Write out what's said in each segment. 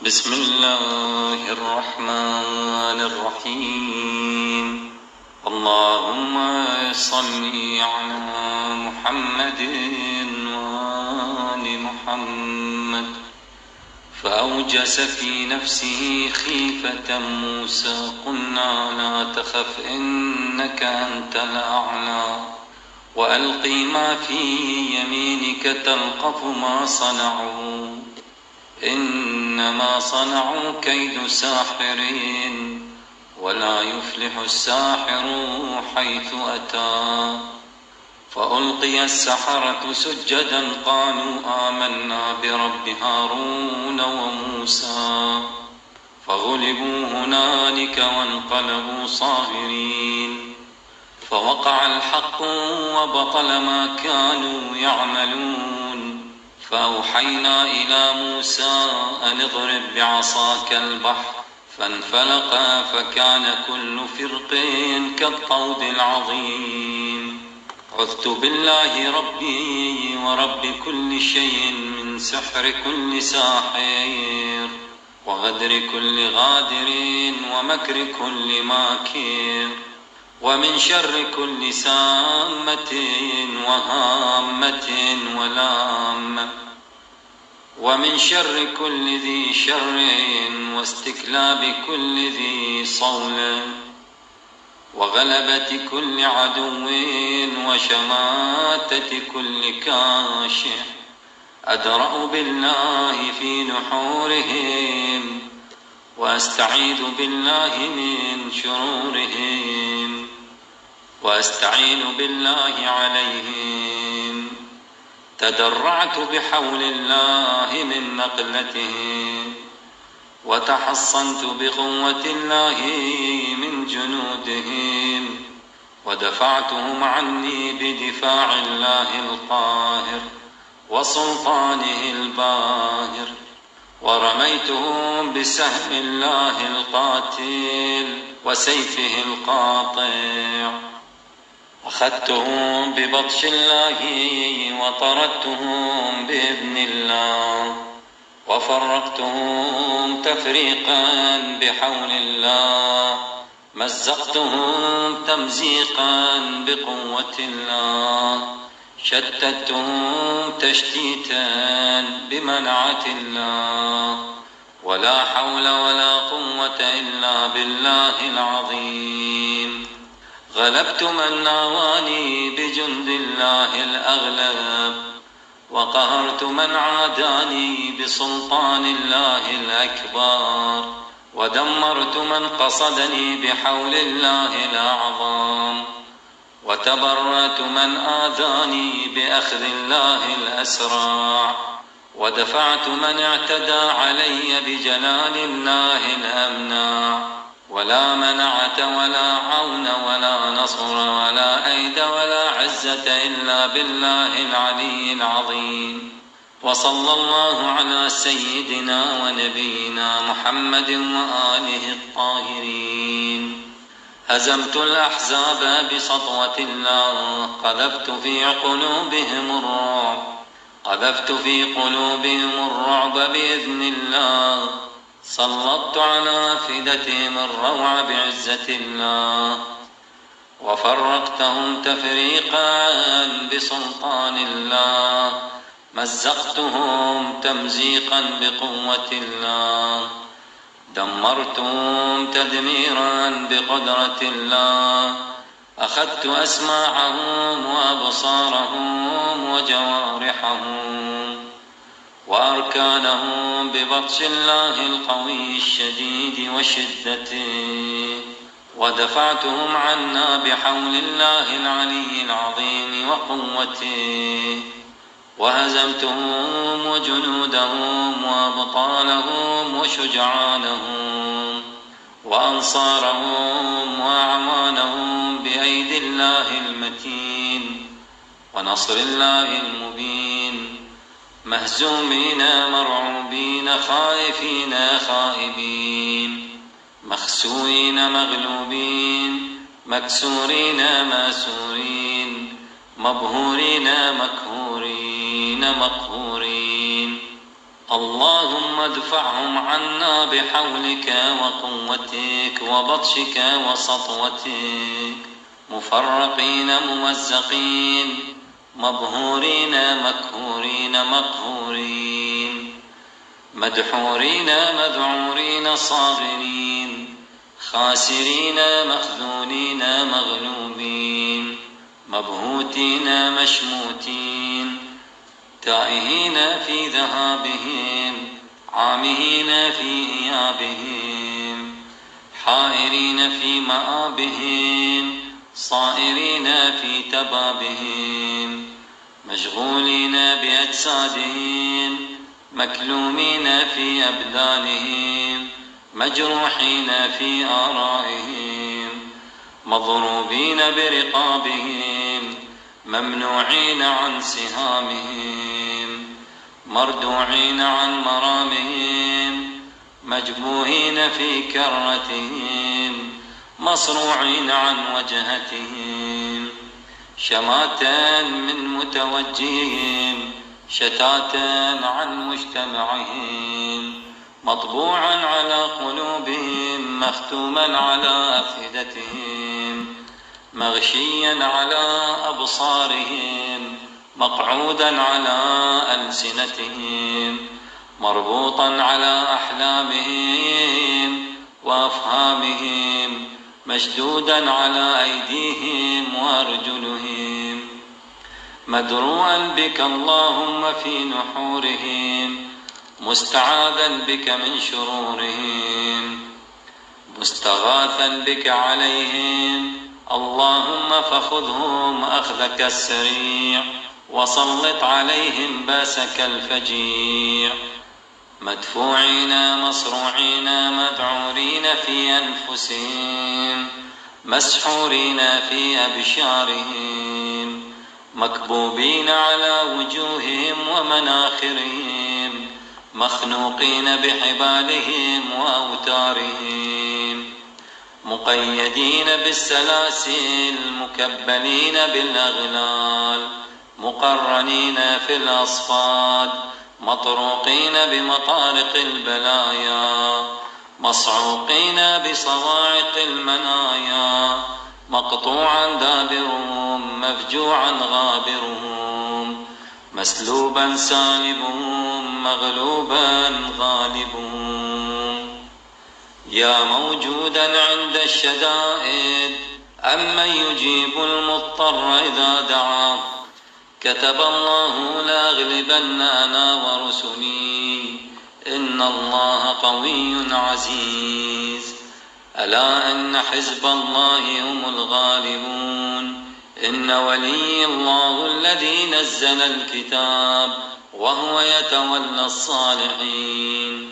بسم الله الرحمن الرحيم. اللهم صل على محمد وآل محمد. فأوجس في نفسه خيفة موسى قلنا لا تخف إنك أنت الأعلى وألق ما في يمينك تلقف ما صنعوا إنما صنعوا كيد ساحر ولا يفلح الساحر حيث أتى. فألقي السحرة سجدا قالوا آمنا برب هارون وموسى فغلبوا هنالك وانقلبوا صاغرين. فوقع الحق وبطل ما كانوا يعملون. فأوحينا إلى موسى أن اضرب بعصاك البحر فانفلق فكان كل فرق كالطود العظيم. عذت بالله ربي ورب كل شيء من سحر كل ساحر وغدر كل غادر ومكر كل ماكر ومن شر كل سامة وهامة ولامة ومن شر كل ذي شر واستكلاب كل ذي صول وغلبة كل عدو وشماتة كل كاشح. أدرأ بالله في نحورهم وأستعيذ بالله من شرورهم وأستعين بالله عليهم. تدرعت بحول الله من نقلتهم وتحصنت بقوة الله من جنودهم ودفعتهم عني بدفاع الله القاهر وسلطانه الباهر ورميتهم بسهم الله القاتل وسيفه القاطع. أخذتهم ببطش الله وطردتهم بإذن الله وفرقتهم تفريقا بحول الله. مزقتهم تمزيقا بقوة الله. شتتهم تشتيتا بمنعة الله. ولا حول ولا قوة إلا بالله العظيم. غلبت من ناواني بجند الله الأغلب وقهرت من عاداني بسلطان الله الأكبر ودمرت من قصدني بحول الله الأعظم وتبرأت من آذاني بأخذ الله الأسرع ودفعت من اعتدى علي بجلال الله الأمنع. ولا منعة ولا عون ولا نصر ولا أيد ولا عزة إلا بالله العلي العظيم. وصلى الله على سيدنا ونبينا محمد وآله الطاهرين. هزمت الأحزاب بسطوة الله. قذفت في قلوبهم الرعب بإذن الله. سلطت على أفئدتهم الروع بعزة الله. وفرقتهم تفريقا بسلطان الله. مزقتهم تمزيقا بقوة الله. دمرتهم تدميرا بقدرة الله. أخذت أسماعهم وأبصارهم وجوارحهم وأركانهم ببطش الله القوي الشديد وشدته ودفعتهم عنا بحول الله العلي العظيم وقوته. وهزمتهم وجنودهم وأبطالهم وشجعانهم وأنصارهم وأعوانهم بأيدي الله المتين ونصر الله المبين. مهزومين مرعوبين خائفين خائبين مخسوئين مغلوبين مكسورين ماسورين مبهورين مقهورين مقهورين. اللهم ادفعهم عنا بحولك وقوتك وبطشك وسطوتك، مفرقين ممزقين، مبهورين مكهورين مقهورين، مدحورين مذعورين صاغرين، خاسرين مخذولين مغلوبين، مبهوتين مشموتين، تائهين في ذهابهم، عامهين في إيابهم، حائرين في مآبهم، صائرين في تبابهم، مشغولين بأجسادهم، مكلومين في أبدانهم، مجروحين في آرائهم، مضروبين برقابهم، ممنوعين عن سهامهم، مردوعين عن مرامهم، مجبوهين في كرتهم، مصروعين عن وجهتهم، شماتا من متوجههم، شتاتا عن مجتمعهم، مطبوعا على قلوبهم، مختوما على أفئدتهم، مغشيا على أبصارهم، مقعودا على ألسنتهم، مربوطا على أحلامهم وأفهامهم، مشدودا على أيديهم وأرجلهم، مدروعا بك اللهم في نحورهم، مستعاذا بك من شرورهم، مستغاثا بك عليهم، اللهم فخذهم أخذك السريع، وسلط عليهم باسك الفجيع، مدفوعين مصروعين مذعورين في أنفسهم، مسحورين في أبشارهم، مكبوبين على وجوههم ومناخرهم، مخنوقين بحبالهم وأوتارهم، مقيدين بالسلاسل، مكبلين بالأغلال، مقرنين في الأصفاد، مطروقين بمطارق البلايا، مصعوقين بصواعق المنايا، مقطوعا دابرهم، مفجوعا غابرهم، مسلوبا سالبهم، مغلوبا غالبهم، يا موجودا عند الشدائد، أمن يجيب المضطر إذا دعاه، كتب الله لأغلبن أنا ورسلي، إن الله قوي عزيز، ألا إن حزب الله هم الغالبون، إن ولي الله الذي نزل الكتاب وهو يتولى الصالحين،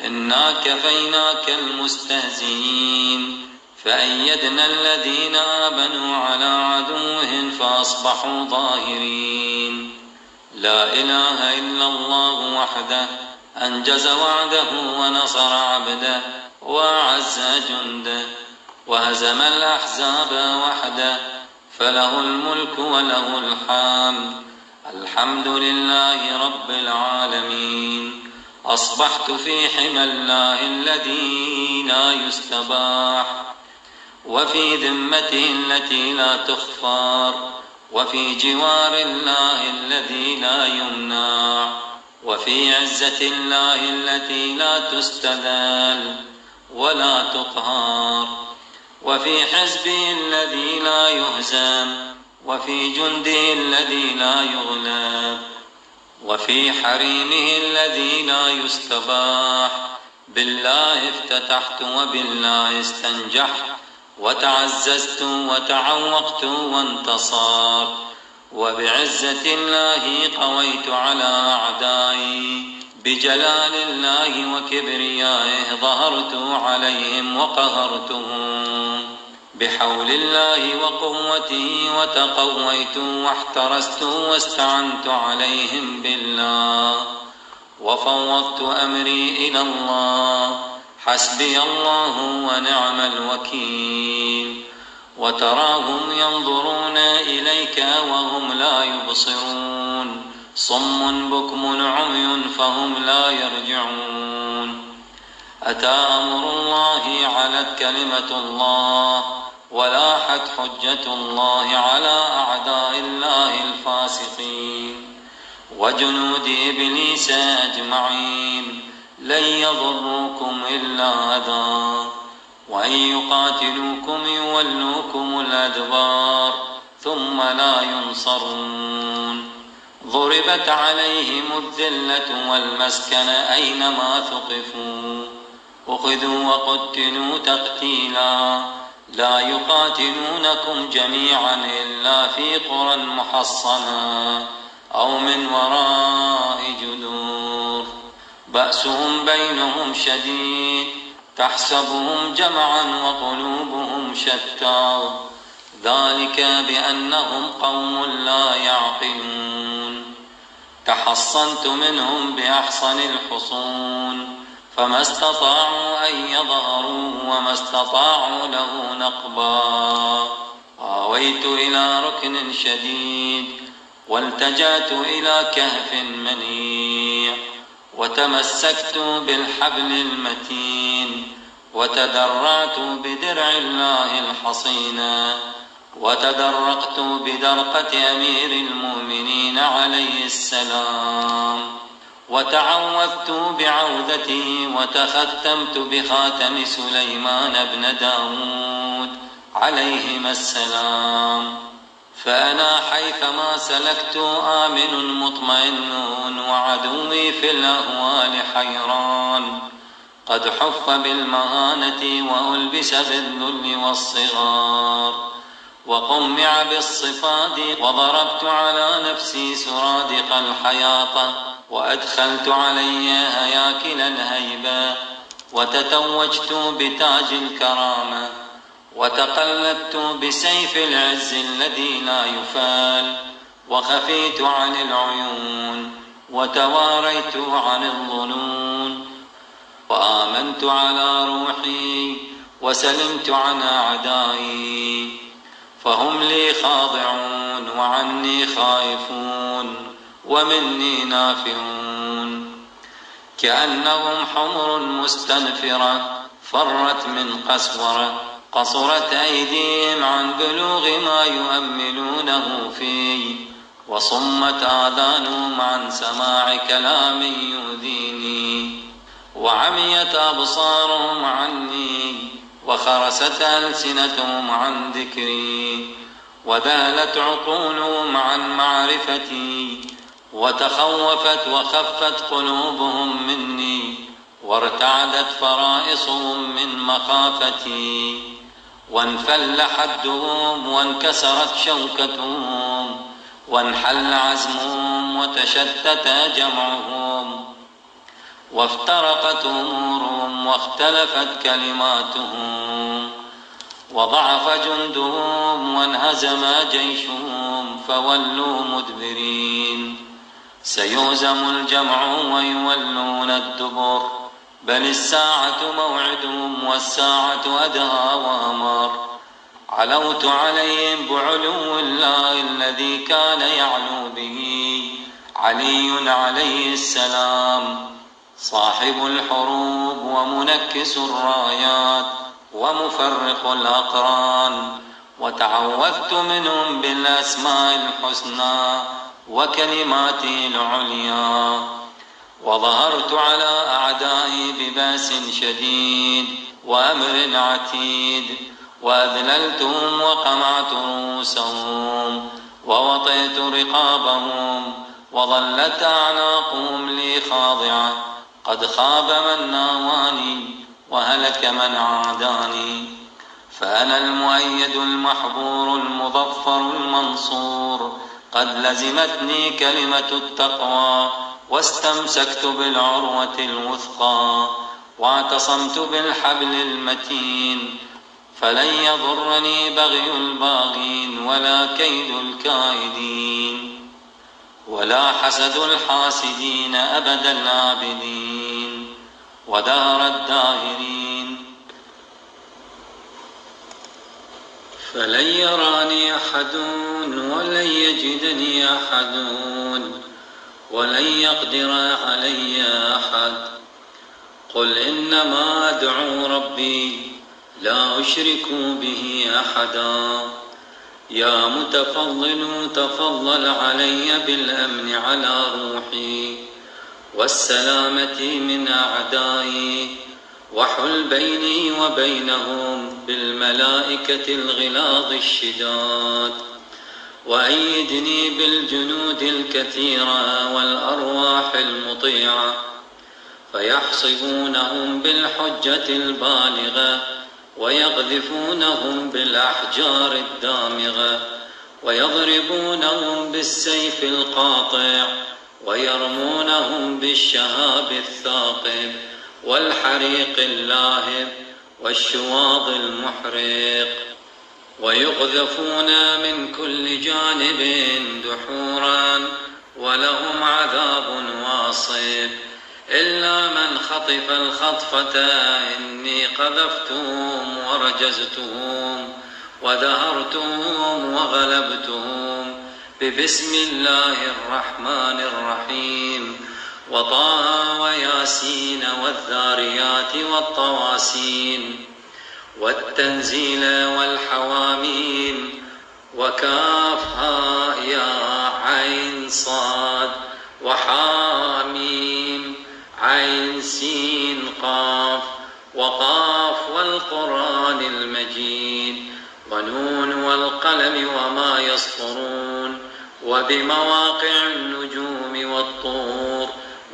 إنا كفيناك المستهزئين، فأيدنا الذين آمنوا على عدوهم فأصبحوا ظاهرين، لا إله إلا الله وحده أنجز وعده ونصر عبده وأعز جنده وهزم الأحزاب وحده، فله الملك وله الحمد، الحمد لله رب العالمين. أصبحت في حمى الله الذي لا يستباح، وفي ذمته التي لا تخفر، وفي جوار الله الذي لا يمنع، وفي عزة الله التي لا تستذل ولا تقهر، وفي حزبه الذي لا يهزم، وفي جنده الذي لا يغلب، وفي حريمه الذي لا يستباح. بالله افتتحت وبالله استنجحت، وتعززت وتعوقت وانتصرت، وبعزة الله قويت على أعدائي، بجلال الله وكبريائه ظهرت عليهم وقهرتهم، بحول الله وقوته وتقويت واحترست واستعنت عليهم بالله، وفوضت أمري إلى الله، حسبي الله ونعم الوكيل. وتراهم ينظرون إليك وهم لا يبصرون، صم بكم عمي فهم لا يرجعون. أتى أمر الله، علت كلمة الله، ولاحت حجة الله على أعداء الله الفاسقين. وجنود إبليس أجمعين لن يضروكم إلا أذى، وإن يقاتلوكم يولوكم الأدبار ثم لا ينصرون. ضربت عليهم الذلة والمسكنة أينما ثقفوا، أخذوا وقتلوا تقتيلا. لا يقاتلونكم جميعا إلا في قرى محصنة أو من وراء جدور. بأسهم بينهم شديد، تحسبهم جمعا وقلوبهم شتى، ذلك بأنهم قوم لا يعقلون. تحصنت منهم بأحصن الحصون، فما استطاعوا أن يظهروا وما استطاعوا له نقبا. آويت إلى ركن شديد، والتجأت إلى كهف منيع، وتمسكت بالحبل المتين، وتدرعت بدرع الله الحصينة، وتدرقت بدرقة أمير المؤمنين عليه السلام، وتعوذت بعوذته، وتختمت بخاتم سليمان بن داود عليهما السلام. فأنا حيثما سلكت آمن مطمئن، وعدوي في الأهوال حيران، قد حف بالمهانة وألبس بالذل والصغار، وقمع بالصفاد، وضربت على نفسي سرادق الحياطة، وأدخلت علي هياكل الهيبة، وتتوجت بتاج الكرامة، وتقلدت بسيف العز الذي لا يفال، وخفيت عن العيون، وتواريت عن الظنون، وآمنت على روحي، وسلمت عن أعدائي، فهم لي خاضعون، وعني خائفون، ومني نافرون. كأنهم حمر مستنفرة فرت من قسورة، قصرت أيديهم عن بلوغ ما يؤملونه فيه، وصمت آذانهم عن سماع كلام يؤذيني، وعميت أبصارهم عني، وخرست ألسنتهم عن ذكري، وذهلت عقولهم عن معرفتي، وتخوفت وخفت قلوبهم مني، وارتعدت فرائصهم من مخافتي، وانفل حدهم، وانكسرت شوكتهم، وانحل عزمهم، وتشتت جمعهم، وافترقت أمورهم، واختلفت كلماتهم، وضعف جندهم، وانهزم جيشهم، فولوا مدبرين. سيهزم الجمع ويولون الدبر، بل الساعة موعدهم، والساعة أدهى وأمر. علوت عليهم بعلو الله الذي كان يعلو به علي عليه السلام، صاحب الحروب ومنكس الرايات ومفرق الأقران. وتعوذت منهم بالأسماء الحسنى وكلماته العليا، وظهرت على أعدائي ببأس شديد وأمر عتيد، وأذللتهم وقمعت رؤوسهم، ووطئت رقابهم، وظلت أعناقهم لي خاضعة. قد خاب من ناواني، وهلك من عاداني، فأنا المؤيد المحبور المظفر المنصور. قد لزمتني كلمة التقوى، واستمسكت بالعروة الوثقى، واعتصمت بالحبل المتين، فلن يضرني بغي الباغين، ولا كيد الكائدين، ولا حسد الحاسدين أبد الآبدين، ودهر الداهرين. فلن يراني أحد، ولن يجدني أحد، ولن يقدر علي أحد. قل إنما أدعو ربي لا أشرك به أحدا. يا متفضل تفضل علي بالأمن على روحي والسلامة من أعدائي، وحل بيني وبينهم بالملائكة الغلاظ الشداد، وأيدني بالجنود الكثيرة والأرواح المطيعة، فيحصبونهم بالحجة البالغة ويقذفونهم بالأحجار الدامغة، ويضربونهم بالسيف القاطع، ويرمونهم بالشهاب الثاقب والحريق اللاهب والشواظ المحرق، ويقذفون من كل جانب دحورا، ولهم عذاب واصب، إلا من خطف الخطفة إني قذفتهم ورجزتهم ودهرتهم وغلبتهم ببسم الله الرحمن الرحيم، وطه وياسين والذاريات والطواسين والتنزيل والحواميم، وكافها يا عين صاد وحاميم عين سين قاف، وقاف والقرآن المجيد، ونون والقلم وما يسطرون، وبمواقع النجوم والطور،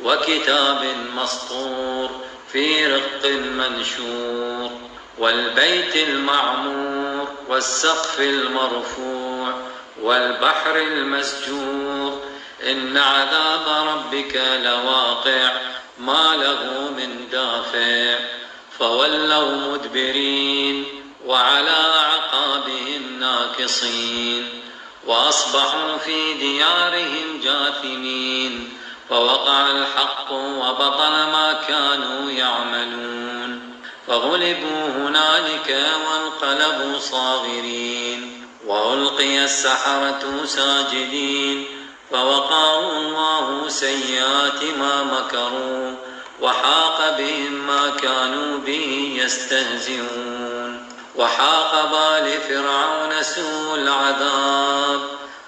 وكتاب مسطور في رق منشور، والبيت المعمور، والسقف المرفوع، والبحر المسجور. إن عذاب ربك لواقع ما له من دافع. فولوا مدبرين وعلى أعقابهم ناكصين، وأصبحوا في ديارهم جاثمين. فوقع الحق وبطل ما كانوا يعملون، فغلبوا هنالك وانقلبوا صاغرين، وألقي السحرة ساجدين، فوقعوا الله سيئات ما مكروا، وحاق بهم ما كانوا به يستهزئون. وحاق بآل فرعون سوء العذاب،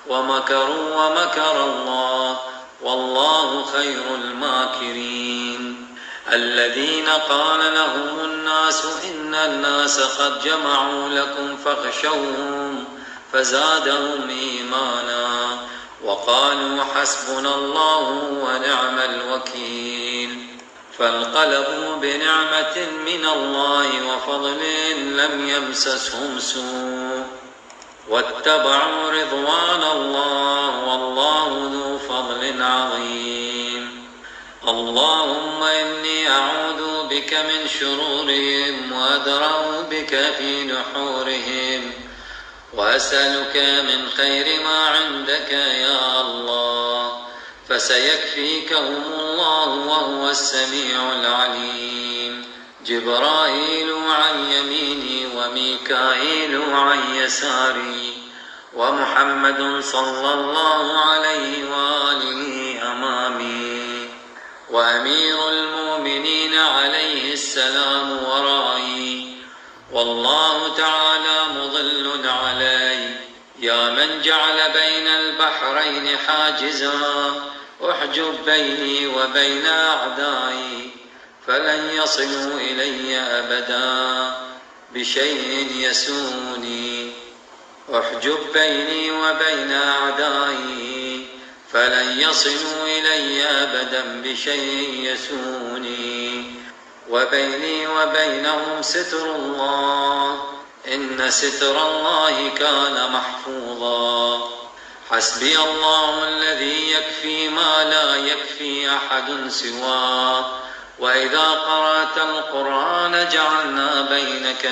ومكروا ومكر الله، والله خير الماكرين. الذين قال لهم الناس إن الناس قد جمعوا لكم فاخشوهم فزادهم إيمانا، وقالوا حسبنا الله ونعم الوكيل. فانقلبوا بنعمة من الله وفضل لم يمسسهم سوء، واتبعوا رضوان الله، والله ذو فضل عظيم. اللهم إني أعوذ بك من شرورهم وأدرأ بك في نحورهم، وأسألك من خير ما عندك يا الله، فسيكفيكهم الله وهو السميع العليم. جبرائيل عن يميني، وميكائيل عن يساري، ومحمد صلى الله عليه وآله أمامي، وأمير المؤمنين عليه السلام ورائي، والله تعالى مضل علي. يا من جعل بين البحرين حاجزا، احجب بيني وبين أعدائي، فلن يصلوا إلي أبدا بشيء يسوني. احجب بيني وبين أعدائي، فلن يصلوا إلي أبدا بشيء يسوني. وبيني وبينهم ستر الله، إن ستر الله كان محفوظا. حسبي الله الذي يكفي ما لا يكفي أحد سواه. وإذا قرأت القرآن جعلنا بينك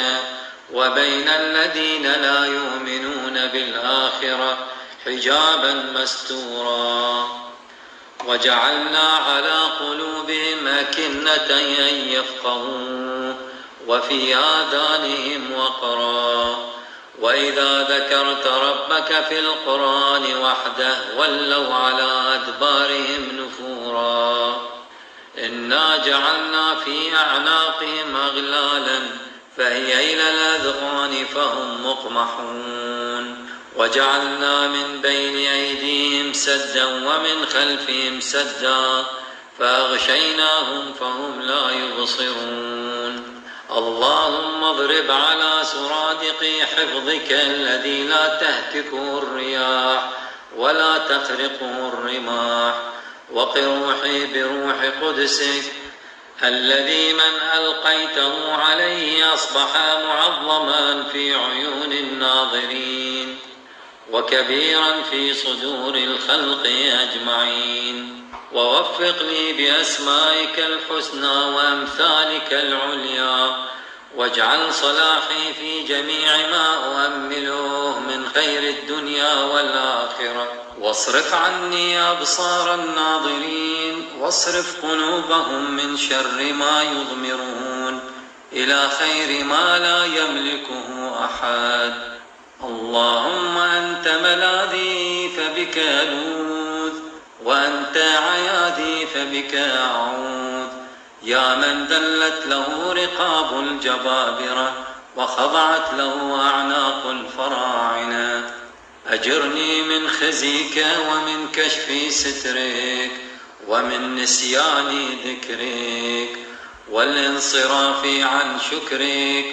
وبين الذين لا يؤمنون بالآخرة حجابا مستورا، وجعلنا على قلوبهم أكنة أن يفقهوا، وفي آذانهم وقرا، وإذا ذكرت ربك في القرآن وحده ولوا على أدبارهم نفورا إنا جعلنا في أعناقهم أغلالا فهي إلى الأذقان فهم مقمحون وجعلنا من بين أيديهم سدا ومن خلفهم سدا فأغشيناهم فهم لا يبصرون اللهم اضرب على سرادق حفظك الذي لا تهتكه الرياح ولا تخرقه الرماح وقر روحي بروح قدسك الذي من ألقيته عليه أصبح معظما في عيون الناظرين وكبيرا في صدور الخلق أجمعين ووفق لي بأسمائك الحسنى وأمثالك العليا واجعل صلاحي في جميع ما أؤمله من خير الدنيا والآخرة واصرف عني أبصار الناظرين واصرف قلوبهم من شر ما يضمرون إلى خير ما لا يملكه أحد اللهم أنت ملاذي فبك ألوذ وأنت عياذي فبك أعوذ يا من ذلت له رقاب الجبابرة وخضعت له أعناق الفراعنة أجرني من خزيك ومن كشف سترك ومن نسيان ذكرك والانصراف عن شكرك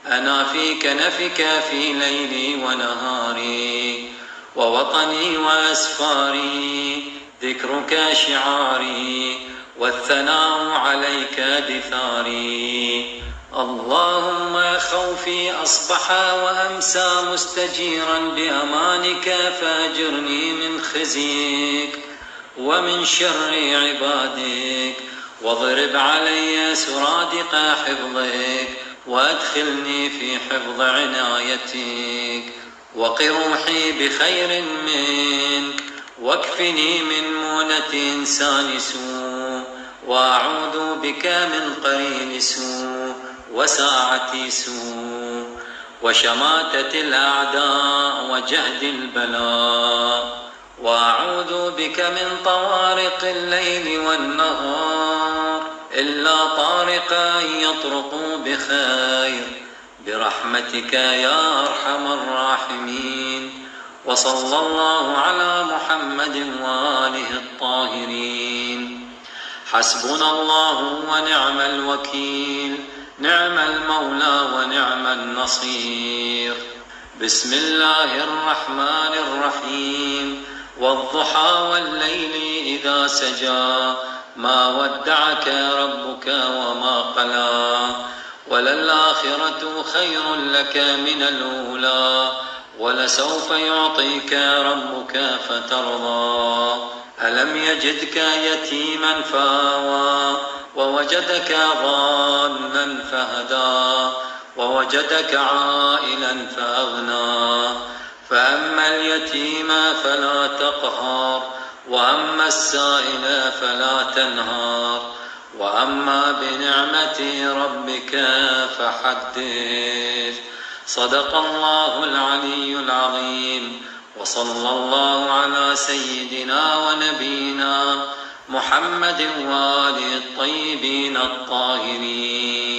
أنا في كنفك في ليلي ونهاري ووطني وأسفاري ذكرك شعاري والثناء عليك دثاري اللهم خوفي أصبح وأمسى مستجيرا بأمانك فأجرني من خزيك ومن شر عبادك واضرب علي سرادق حفظك وأدخلني في حفظ عنايتك وقر روحي بخير منك واكفني من مونة إنسان سوء وأعوذ بك من قرين سوء وساعة سوء وشماتة الأعداء وجهد البلاء وأعوذ بك من طوارق الليل والنهار إلا طارقا يطرق بخير برحمتك يا أرحم الراحمين وصلى الله على محمد وآله الطاهرين حسبنا الله ونعم الوكيل نعم المولى ونعم النصير بسم الله الرحمن الرحيم والضحى والليل إذا سجى ما ودعك ربك وما قلى وللآخرة خير لك من الأولى ولسوف يعطيك ربك فترضى ألم يجدك يتيما فآوى ووجدك ضالا فهدى ووجدك عائلا فأغنى فأما اليتيم فلا تقهر وأما السائل فلا تنهر وأما بنعمة ربك فحدث صدق الله العلي العظيم وصلى الله على سيدنا ونبينا محمد وآله الطيبين الطاهرين.